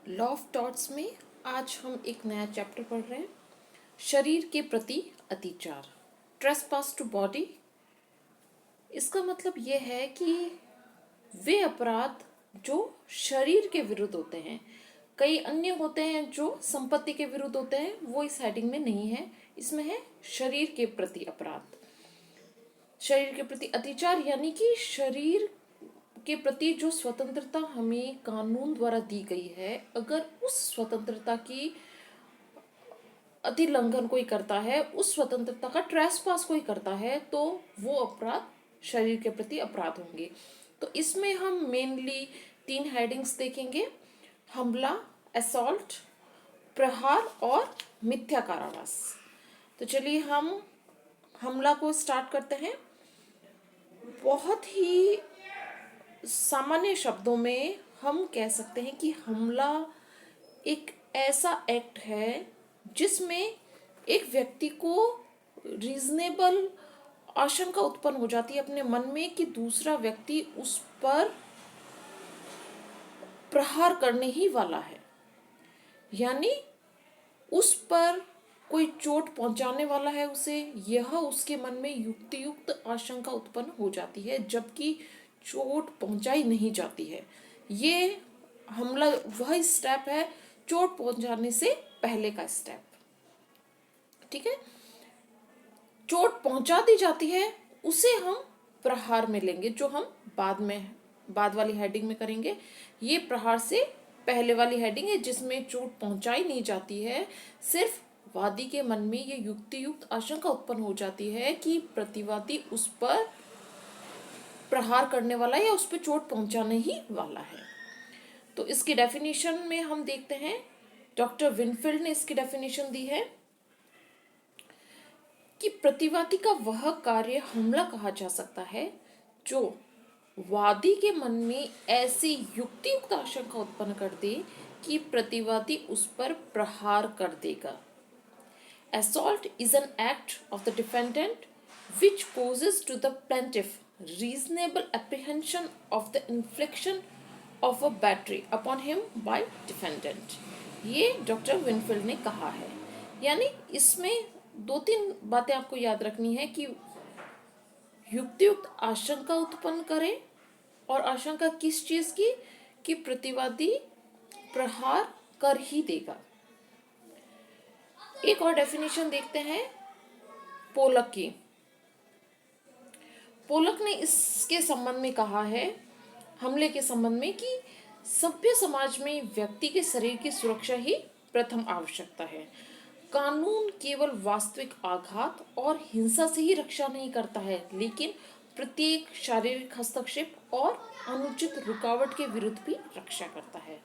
Law of thoughts में आज हम एक नया चैप्टर पढ़ रहे हैं। शरीर के प्रति अतिचार, ट्रेसपास टू बॉडी। इसका मतलब यह है कि वे अपराध जो शरीर के विरुद्ध होते हैं, कई अन्य होते हैं जो संपत्ति के विरुद्ध होते हैं, वो इस हेडिंग में नहीं है। इसमें है शरीर के प्रति अपराध, शरीर के प्रति अतिचार, यानी कि शरीर के प्रति जो स्वतंत्रता हमें कानून द्वारा दी गई है, अगर उस स्वतंत्रता की अतिलंघन कोई करता है, उस स्वतंत्रता का ट्रेसपास कोई करता है, तो वो अपराध शरीर के प्रति अपराध होंगे। तो इसमें हम मेनली 3 हेडिंग्स देखेंगे: हमला, असॉल्ट, प्रहार और मिथ्या कारावास। तो चलिए हम हमला को स्टार्ट करते हैं। बहुत ही सामान्य शब्दों में हम कह सकते हैं कि हमला एक ऐसा एक्ट है जिसमें एक व्यक्ति को रीजनेबल आशंका उत्पन्न हो जाती है अपने मन में कि दूसरा व्यक्ति उस पर प्रहार करने ही वाला है, यानी उस पर कोई चोट पहुंचाने वाला है उसे, यह उसके मन में युक्तियुक्त आशंका उत्पन्न हो जाती है, जबकि चोट पहुंचाई नहीं जाती है। ये हमला वह स्टेप है चोट पहुंचाने से पहले का स्टेप। ठीक है, चोट पहुंचा दी जाती है उसे हम प्रहार में लेंगे, जो हम बाद वाली हेडिंग में करेंगे। ये प्रहार से पहले वाली हेडिंग है जिसमें चोट पहुंचाई नहीं जाती है, सिर्फ वादी के मन में ये युक्तियुक्त आशंका उत्पन्न हो जाती है कि प्रतिवादी उस पर प्रहार करने वाला है या उस पर चोट पहुंचाने ही वाला है। तो इसकी डेफिनेशन में हम देखते हैं, डॉक्टर विनफील्ड ने इसकी डेफिनेशन दी है कि प्रतिवादी का वह कार्य हमला कहा जा सकता है जो वादी के मन में ऐसी युक्तियुक्त आशंका उत्पन्न कर दे कि प्रतिवादी उस पर प्रहार कर देगा। Assault is an act of the defendant which causes to the plaintiff reasonable apprehension of the infliction of a battery upon him by defendant। ये डॉक्टर विनफील्ड ने कहा है। यानी इसमें 2-3 बातें आपको याद रखनी है कि युक्तियुक्त आशंका उत्पन्न करे, और आशंका किस चीज की, कि प्रतिवादी प्रहार कर ही देगा। एक और डेफिनेशन देखते हैं पोलक की। पोलक ने इसके संबंध में कहा है, हमले के संबंध में, कि सभ्य समाज में व्यक्ति के शरीर की सुरक्षा ही प्रथम आवश्यकता है। कानून केवल वास्तविक आघात और हिंसा से ही रक्षा नहीं करता है, लेकिन प्रत्येक शारीरिक हस्तक्षेप और अनुचित रुकावट के विरुद्ध भी रक्षा करता है,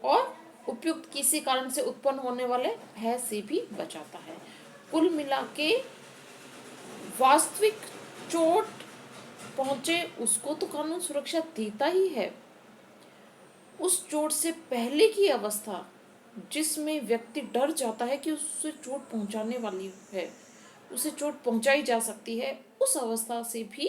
और उपयुक्त किसी कारण से उत्पन्न होने वाले भय से भी बचाता है। कुल मिला के वास्तविक चोट पहुंचे उसको तो कानून सुरक्षा देता ही है। उस चोट से पहले की अवस्था जिसमें व्यक्ति डर जाता है कि उससे चोट पहुंचाने वाली है, उसे चोट पहुंचाई जा सकती है, उस अवस्था से भी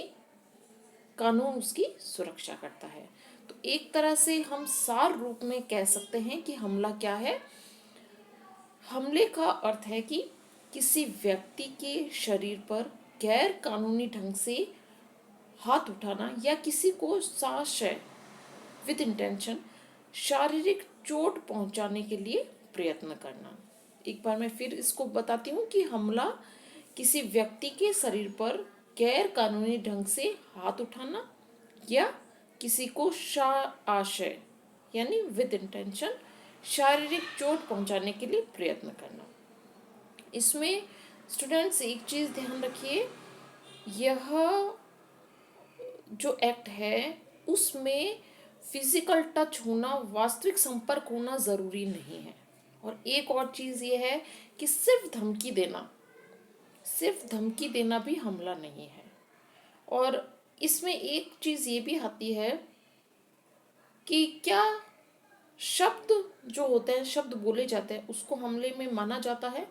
कानून उसकी सुरक्षा करता है। तो एक तरह से हम सार रूप में कह सकते हैं कि हमला क्या है। हमले का अर्थ है कि किसी व्यक्ति के शरीर पर गैर कानूनी ढंग से हाथ उठाना या किसी को साशय विद इंटेंशन शारीरिक चोट पहुंचाने के लिए प्रयत्न करना। एक बार मैं फिर इसको बताती हूँ कि हमला किसी व्यक्ति के शरीर पर गैर कानूनी ढंग से हाथ उठाना या किसी को आशय यानी विद इंटेंशन शारीरिक चोट पहुंचाने के लिए प्रयत्न करना। इसमें स्टूडेंट्स एक चीज ध्यान रखिए, यह जो एक्ट है उसमें फिजिकल टच होना, वास्तविक संपर्क होना जरूरी नहीं है। और एक और चीज ये है कि सिर्फ धमकी देना भी हमला नहीं है। और इसमें एक चीज ये भी आती है कि क्या शब्द जो होते हैं, शब्द बोले जाते हैं, उसको हमले में माना जाता है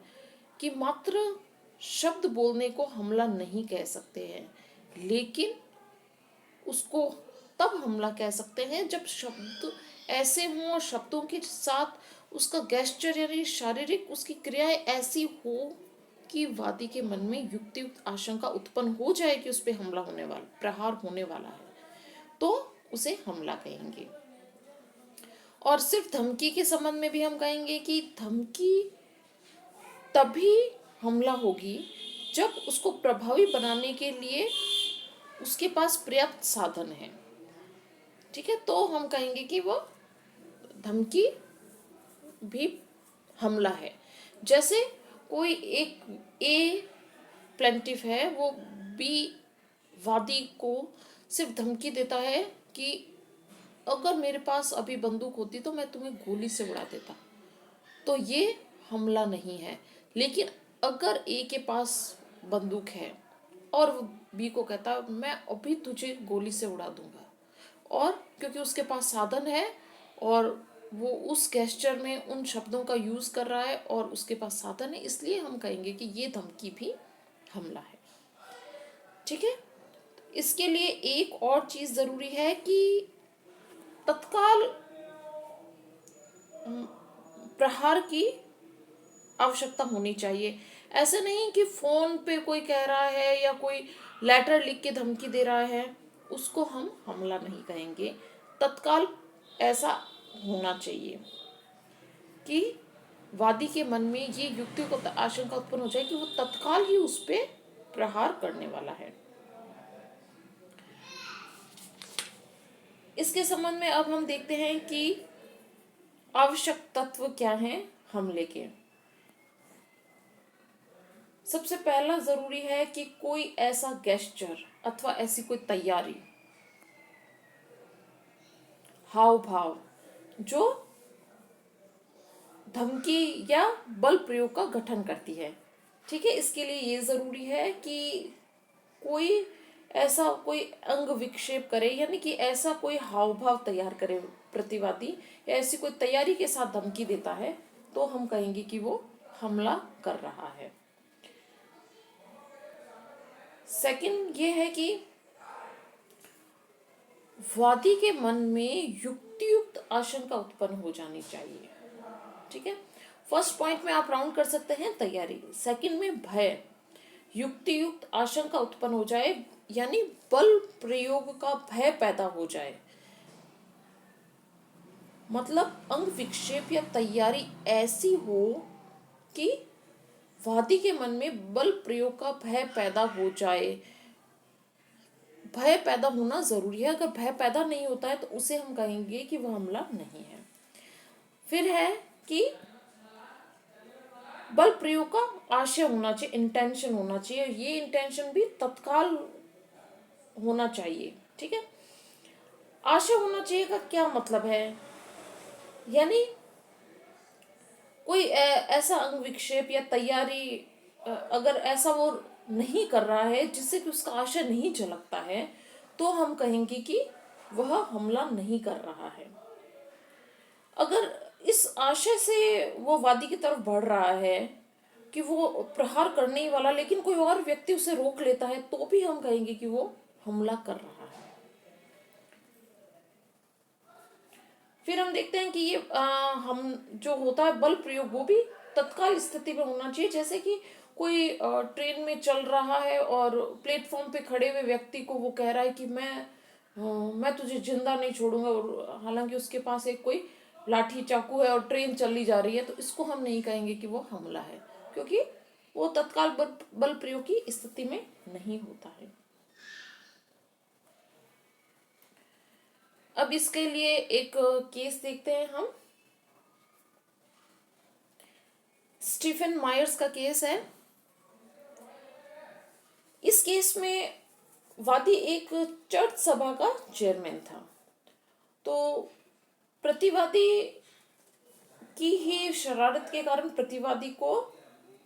कि मात्र शब्द बोलने को हमला नहीं कह सकते हैं, लेकिन उसको तब हमला कह सकते हैं जब शब्द ऐसे हों और शब्दों के साथ उसका गेस्चर यानी शारीरिक उसकी क्रियाएं ऐसी हो कि वादी के मन में युक्तियुक्त आशंका उत्पन्न हो जाए कि उस पर हमला होने वाला, प्रहार होने वाला है, तो उसे हमला कहेंगे। और सिर्फ धमकी के संबंध में भी हम कहेंगे कि धमकी तभी हमला होगी जब उसको प्रभावी बनाने के लिए उसके पास पर्याप्त साधन है। ठीक है, तो हम कहेंगे कि वो धमकी भी हमला है। जैसे कोई एक ए प्लेंटिफ है, वो बी वादी को सिर्फ धमकी देता है कि अगर मेरे पास अभी बंदूक होती तो मैं तुम्हें गोली से उड़ा देता, तो ये हमला नहीं है। लेकिन अगर ए के पास बंदूक है और वो बी को कहता मैं अभी तुझे गोली से उड़ा दूंगा, और क्योंकि उसके पास साधन है और वो उस गेस्चर में उन शब्दों का यूज़ कर रहा है और उसके पास साधन है, इसलिए हम कहेंगे कि ये धमकी भी हमला है। ठीक है, इसके लिए एक और चीज़ ज़रूरी है कि तत्काल प्रहार की आवश्यकता होनी चाहिए। ऐसे नहीं कि फ़ोन पे कोई कह रहा है या कोई लेटर लिख के धमकी दे रहा है, उसको हम हमला नहीं कहेंगे। तत्काल ऐसा होना चाहिए कि वादी के मन में ये युक्ति को आशंका उत्पन्न हो जाए कि वो तत्काल ही उस पर प्रहार करने वाला है। इसके संबंध में अब हम देखते हैं कि आवश्यक तत्व क्या हैं हमले के। सबसे पहला जरूरी है कि कोई ऐसा गेस्चर अथवा ऐसी कोई तैयारी, हाव भाव जो धमकी या बल प्रयोग का गठन करती है। ठीक है, इसके लिए ये जरूरी है कि कोई ऐसा कोई अंग विक्षेप करे, यानी कि ऐसा कोई हाव भाव तैयार करे प्रतिवादी, या ऐसी कोई तैयारी के साथ धमकी देता है, तो हम कहेंगे कि वो हमला कर रहा है। सेकंड ये है कि वादी के मन में युक्तियुक्त आशंका उत्पन्न हो जानी चाहिए। ठीक है, फर्स्ट पॉइंट में आप राउंड कर सकते हैं तैयारी, सेकंड में भय, युक्तियुक्त आशंका उत्पन्न हो जाए यानी बल प्रयोग का भय पैदा हो जाए, मतलब अंग विक्षेप या तैयारी ऐसी हो कि वादी के मन में बल प्रयोग का भय पैदा हो जाए। भय पैदा होना जरूरी है, अगर भय पैदा नहीं होता है तो उसे हम कहेंगे कि वह हमला नहीं है। फिर है कि बल प्रयोग का आशय होना चाहिए, इंटेंशन होना चाहिए, ये इंटेंशन भी तत्काल होना चाहिए। ठीक है, आशय होना चाहिए का क्या मतलब है, यानी कोई ऐसा अंग विक्षेप या तैयारी अगर ऐसा वो नहीं कर रहा है जिससे कि उसका आशय नहीं झलकता है, तो हम कहेंगे कि वह हमला नहीं कर रहा है। अगर इस आशय से वो वादी की तरफ बढ़ रहा है कि वो प्रहार करने ही वाला, लेकिन कोई और व्यक्ति उसे रोक लेता है, तो भी हम कहेंगे कि वो हमला कर रहा है। फिर हम देखते हैं कि ये हम जो होता है बल प्रयोग, वो भी तत्काल स्थिति में होना चाहिए। जैसे कि कोई ट्रेन में चल रहा है और प्लेटफॉर्म पे खड़े हुए व्यक्ति को वो कह रहा है कि मैं तुझे जिंदा नहीं छोड़ूंगा, और हालांकि उसके पास एक कोई लाठी चाकू है और ट्रेन चली जा रही है, तो इसको हम नहीं कहेंगे कि वो हमला है, क्योंकि वो तत्काल बल प्रयोग की स्थिति में नहीं होता है। अब इसके लिए एक केस देखते हैं हम। स्टीफन मायर्स का केस है। इस केस में वादी एक चर्च सभा का चेयरमैन था, तो प्रतिवादी की ही शरारत के कारण प्रतिवादी को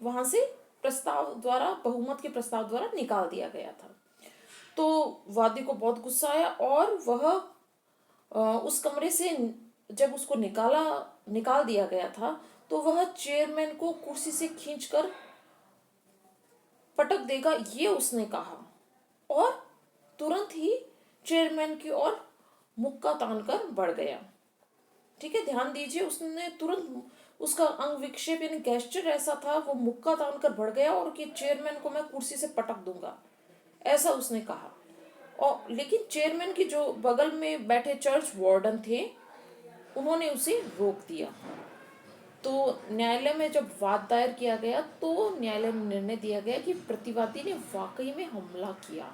वहां से प्रस्ताव द्वारा, बहुमत के प्रस्ताव द्वारा निकाल दिया गया था। तो वादी को बहुत गुस्सा आया और वह उस कमरे से जब उसको निकाल दिया गया था, तो वह चेयरमैन को कुर्सी से खींचकर पटक देगा, ये उसने कहा, और तुरंत ही चेयरमैन की ओर मुक्का तानकर बढ़ गया। ठीक है, ध्यान दीजिए, उसने तुरंत उसका अंग विक्षेप यानी गेस्चर ऐसा था, वो मुक्का तानकर बढ़ गया और कि चेयरमैन को मैं कुर्सी से पटक दूंगा, ऐसा उसने कहा। और लेकिन चेयरमैन की जो बगल में बैठे चर्च वार्डन थे, उन्होंने उसे रोक दिया। तो न्यायालय में जब वाद दायर किया गया तो न्यायालय में निर्णय दिया गया कि प्रतिवादी ने वाकई में हमला किया,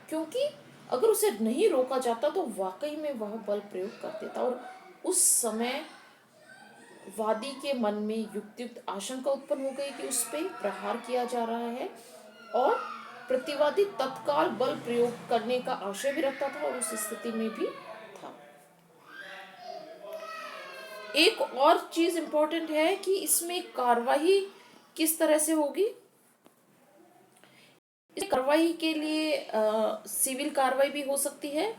क्योंकि अगर उसे नहीं रोका जाता तो वाकई में वह बल प्रयोग कर देता। और उस समय वादी के मन में युक्तियुक्त आशंका उत्पन्न हो गई कि उस पर प्रहार किया जा रहा है, और प्रतिवादी तत्काल बल प्रयोग करने का आशय भी रखता था और उस स्थिति में भी था। एक और चीज इंपॉर्टेंट है कि इसमें कार्रवाई किस तरह से होगी। इस कार्रवाई के लिए सिविल कार्रवाई भी हो सकती है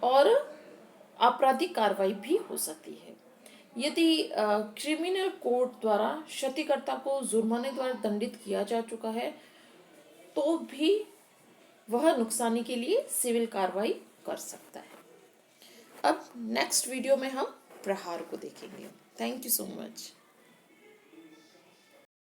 और आपराधिक कार्रवाई भी हो सकती है। यदि क्रिमिनल कोर्ट द्वारा क्षतिकर्ता को जुर्माने द्वारा दंडित किया जा चुका है तो भी वह नुकसानी के लिए सिविल कार्रवाई कर सकता है। अब नेक्स्ट वीडियो में हम प्रहार को देखेंगे। Thank you so much.